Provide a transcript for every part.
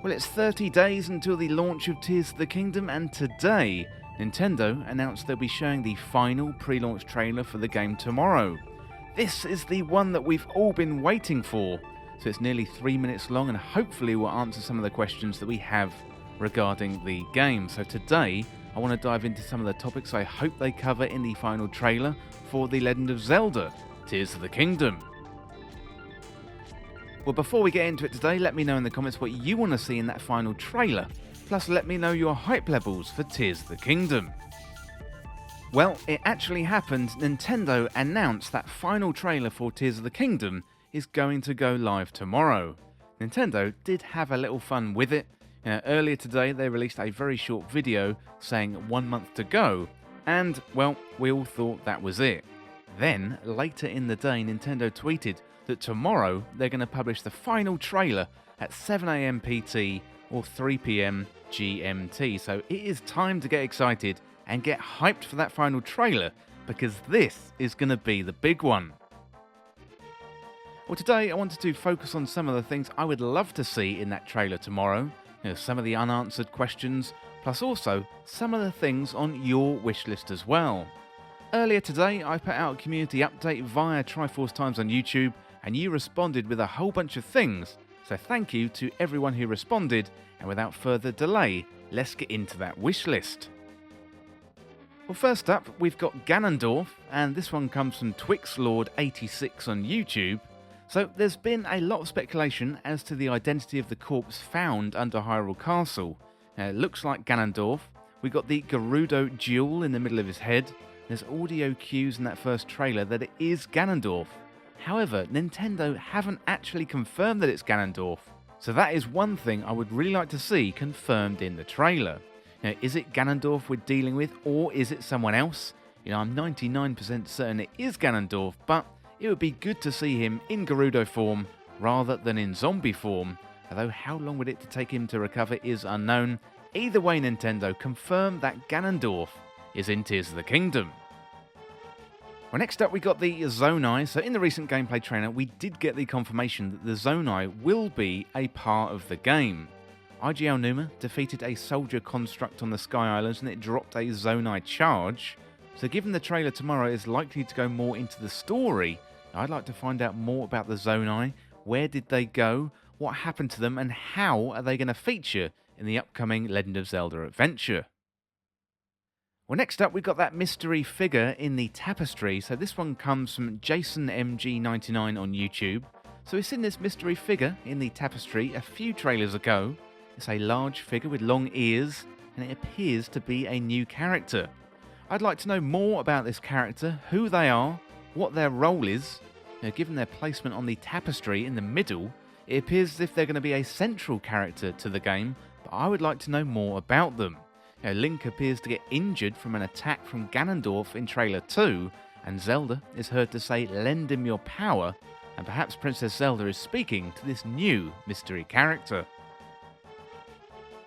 Well, it's 30 days until the launch of Tears of the Kingdom, and today, Nintendo announced they'll be showing the final pre-launch trailer for the game tomorrow. This is the one that we've all been waiting for, so it's nearly 3 minutes long and hopefully will answer some of the questions that we have regarding the game. So today, I want to dive into some of the topics I hope they cover in the final trailer for The Legend of Zelda Tears of the Kingdom. Well, before we get into it today, let me know in the comments what you want to see in that final trailer. Plus, let me know your hype levels for Tears of the Kingdom. Well, it actually happened. Nintendo announced that final trailer for Tears of the Kingdom is going to go live tomorrow. Nintendo did have a little fun with it. Earlier today, they released a very short video saying 1 month to go, and, well, we all thought that was it. Then, later in the day, Nintendo tweeted that tomorrow they're going to publish the final trailer at 7 AM PT or 3 PM GMT. So it is time to get excited and get hyped for that final trailer, because this is going to be the big one. Well, today I wanted to focus on some of the things I would love to see in that trailer tomorrow, some of the unanswered questions, plus also some of the things on your wish list as well. Earlier today I put out a community update via Triforce Times on YouTube, and you responded with a whole bunch of things, so thank you to everyone who responded, and without further delay, let's get into that wish list. Well, first up, we've got Ganondorf, and this one comes from TwixLord86 on YouTube. So there's been a lot of speculation as to the identity of the corpse found under Hyrule Castle. It looks like Ganondorf. We got the Gerudo jewel in the middle of his head. There's audio cues in that first trailer that it is Ganondorf. However, Nintendo haven't actually confirmed that it's Ganondorf, so that is one thing I would really like to see confirmed in the trailer. Is it Ganondorf we're dealing with, or is it someone else? I'm 99% certain it is Ganondorf, but it would be good to see him in Gerudo form rather than in zombie form, although how long would it take him to recover is unknown. Either way, Nintendo, confirm that Ganondorf is in Tears of the Kingdom. Well, next up we got the Zonai. So in the recent gameplay trailer, we did get the confirmation that the Zonai will be a part of the game. IGL Numa defeated a soldier construct on the Sky Islands and it dropped a Zonai charge. So given the trailer tomorrow is likely to go more into the story, I'd like to find out more about the Zonai. Where did they go? What happened to them? And how are they going to feature in the upcoming Legend of Zelda adventure? Well, next up, we've got that mystery figure in the tapestry. So this one comes from JasonMG99 on YouTube. So we've seen this mystery figure in the tapestry a few trailers ago. It's a large figure with long ears, and it appears to be a new character. I'd like to know more about this character, who they are, what their role is. Given their placement on the tapestry in the middle, it appears as if they're going to be a central character to the game, but I would like to know more about them. Link appears to get injured from an attack from Ganondorf in Trailer 2, and Zelda is heard to say, "Lend him your power," and perhaps Princess Zelda is speaking to this new mystery character.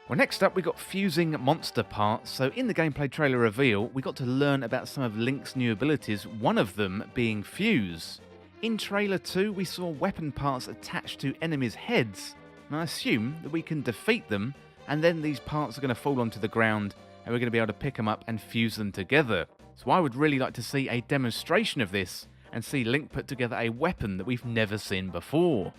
Well, next up we got fusing monster parts. So in the gameplay trailer reveal, we got to learn about some of Link's new abilities, one of them being fuse. In Trailer 2, we saw weapon parts attached to enemies' heads, and I assume that we can defeat them, and then these parts are going to fall onto the ground, and we're going to be able to pick them up and fuse them together. So I would really like to see a demonstration of this, and see Link put together a weapon that we've never seen before.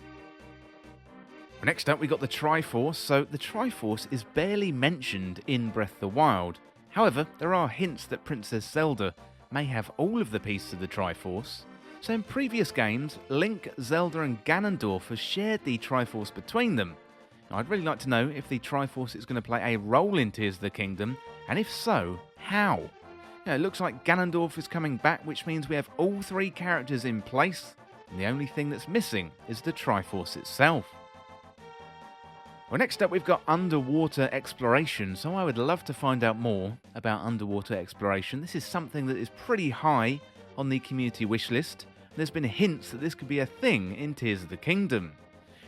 Next up, we got the Triforce. So the Triforce is barely mentioned in Breath of the Wild. However, there are hints that Princess Zelda may have all of the pieces of the Triforce. So in previous games, Link, Zelda and Ganondorf have shared the Triforce between them. Now, I'd really like to know if the Triforce is going to play a role in Tears of the Kingdom, and if so, how? It looks like Ganondorf is coming back, which means we have all three characters in place, and the only thing that's missing is the Triforce itself. Well, next up we've got underwater exploration, so I would love to find out more about underwater exploration. This is something that is pretty high on the community wish list. There's been hints that this could be a thing in Tears of the Kingdom.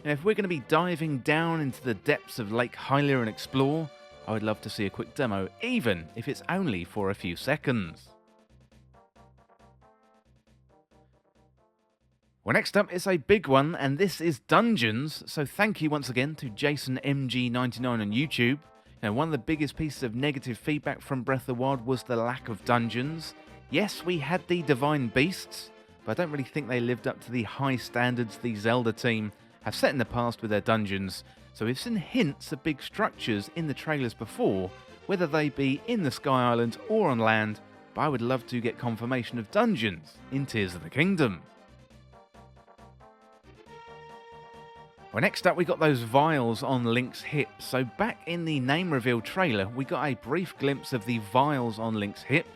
If we're going to be diving down into the depths of Lake Hylia and explore, I would love to see a quick demo, even if it's only for a few seconds. Well, next up is a big one, and this is dungeons. So thank you once again to JasonMG99 on YouTube. One of the biggest pieces of negative feedback from Breath of the Wild was the lack of dungeons. Yes, we had the Divine Beasts, but I don't really think they lived up to the high standards the Zelda team have set in the past with their dungeons. So we've seen hints of big structures in the trailers before, whether they be in the Sky Islands or on land, but I would love to get confirmation of dungeons in Tears of the Kingdom. Well, next up we got those vials on Link's hip. So back in the name reveal trailer, we got a brief glimpse of the vials on Link's hip.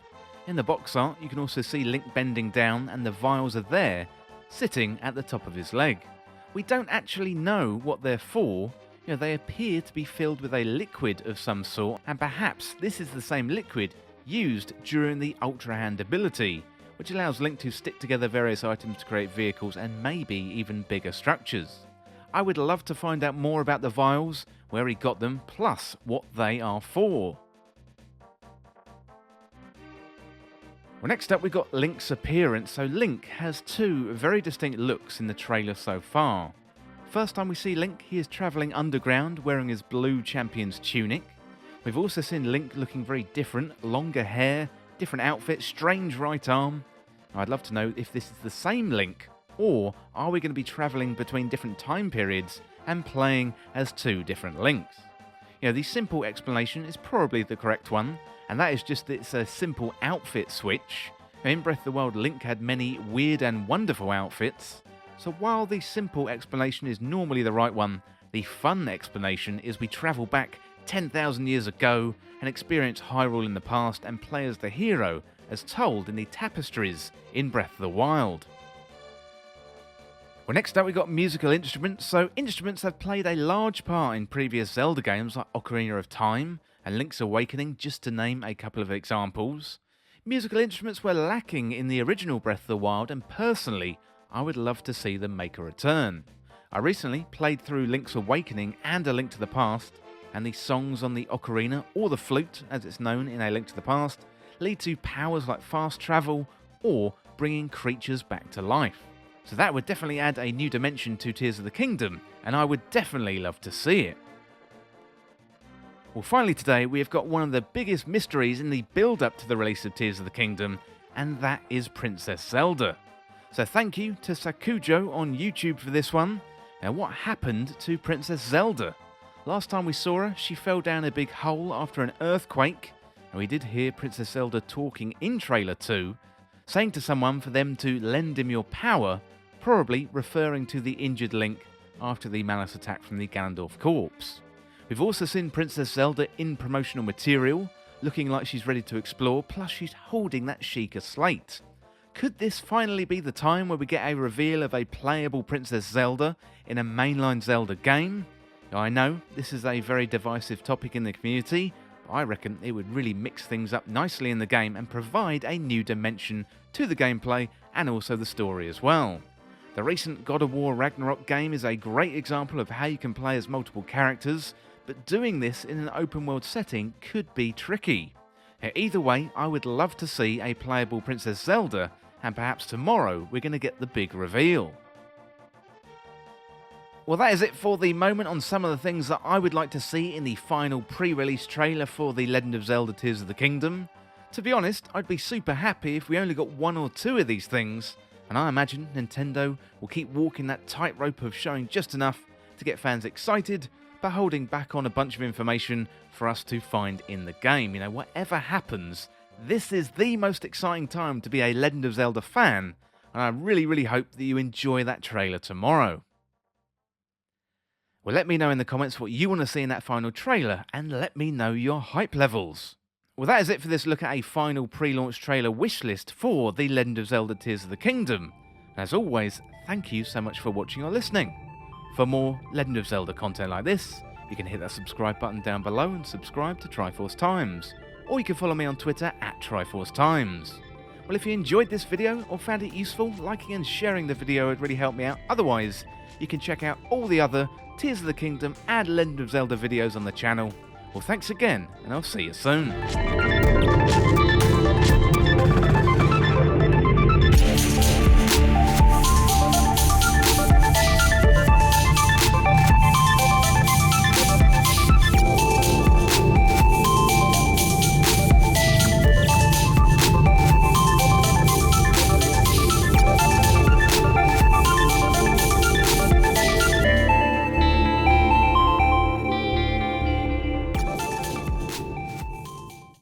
In the box art, you can also see Link bending down and the vials are there, sitting at the top of his leg. We don't actually know what they're for. They appear to be filled with a liquid of some sort, and perhaps this is the same liquid used during the Ultra Hand ability, which allows Link to stick together various items to create vehicles and maybe even bigger structures. I would love to find out more about the vials, where he got them, plus what they are for. Well, next up we got Link's appearance. So Link has two very distinct looks in the trailer so far. First time we see Link, he is travelling underground wearing his blue champion's tunic. We've also seen Link looking very different, longer hair, different outfit, strange right arm. I'd love to know if this is the same Link, or are we going to be travelling between different time periods and playing as two different Links? The simple explanation is probably the correct one, and that is just that it's a simple outfit switch. In Breath of the Wild, Link had many weird and wonderful outfits, so while the simple explanation is normally the right one, the fun explanation is we travel back 10,000 years ago and experience Hyrule in the past and play as the hero, as told in the tapestries in Breath of the Wild. Well, next up we got musical instruments. So instruments have played a large part in previous Zelda games like Ocarina of Time and Link's Awakening, just to name a couple of examples. Musical instruments were lacking in the original Breath of the Wild, and personally, I would love to see them make a return. I recently played through Link's Awakening and A Link to the Past, and the songs on the ocarina, or the flute as it's known in A Link to the Past, lead to powers like fast travel or bringing creatures back to life. So that would definitely add a new dimension to Tears of the Kingdom, and I would definitely love to see it. Well, finally today we have got one of the biggest mysteries in the build-up to the release of Tears of the Kingdom, and that is Princess Zelda. So thank you to Sakujo on YouTube for this one. Now, what happened to Princess Zelda? Last time we saw her, she fell down a big hole after an earthquake, and we did hear Princess Zelda talking in Trailer 2, saying to someone for them to lend him your power, probably referring to the injured Link after the malice attack from the Ganondorf corpse. We've also seen Princess Zelda in promotional material, looking like she's ready to explore, plus she's holding that Sheikah slate. Could this finally be the time where we get a reveal of a playable Princess Zelda in a mainline Zelda game? I know this is a very divisive topic in the community, but I reckon it would really mix things up nicely in the game and provide a new dimension to the gameplay and also the story as well. The recent God of War Ragnarok game is a great example of how you can play as multiple characters, but doing this in an open world setting could be tricky. Either way, I would love to see a playable Princess Zelda, and perhaps tomorrow we're going to get the big reveal. Well, that is it for the moment on some of the things that I would like to see in the final pre-release trailer for The Legend of Zelda Tears of the Kingdom. To be honest, I'd be super happy if we only got one or two of these things, and I imagine Nintendo will keep walking that tightrope of showing just enough to get fans excited, but holding back on a bunch of information for us to find in the game. Whatever happens, this is the most exciting time to be a Legend of Zelda fan, and I really hope that you enjoy that trailer tomorrow. Well, let me know in the comments what you want to see in that final trailer, and let me know your hype levels. Well, that is it for this look at a final pre-launch trailer wishlist for The Legend of Zelda Tears of the Kingdom. And as always, thank you so much for watching or listening. For more Legend of Zelda content like this, you can hit that subscribe button down below and subscribe to Triforce Times. Or you can follow me on Twitter at Triforce Times. Well, if you enjoyed this video or found it useful, liking and sharing the video would really help me out. Otherwise, you can check out all the other Tears of the Kingdom and Legend of Zelda videos on the channel. Well, thanks again, and I'll see you soon.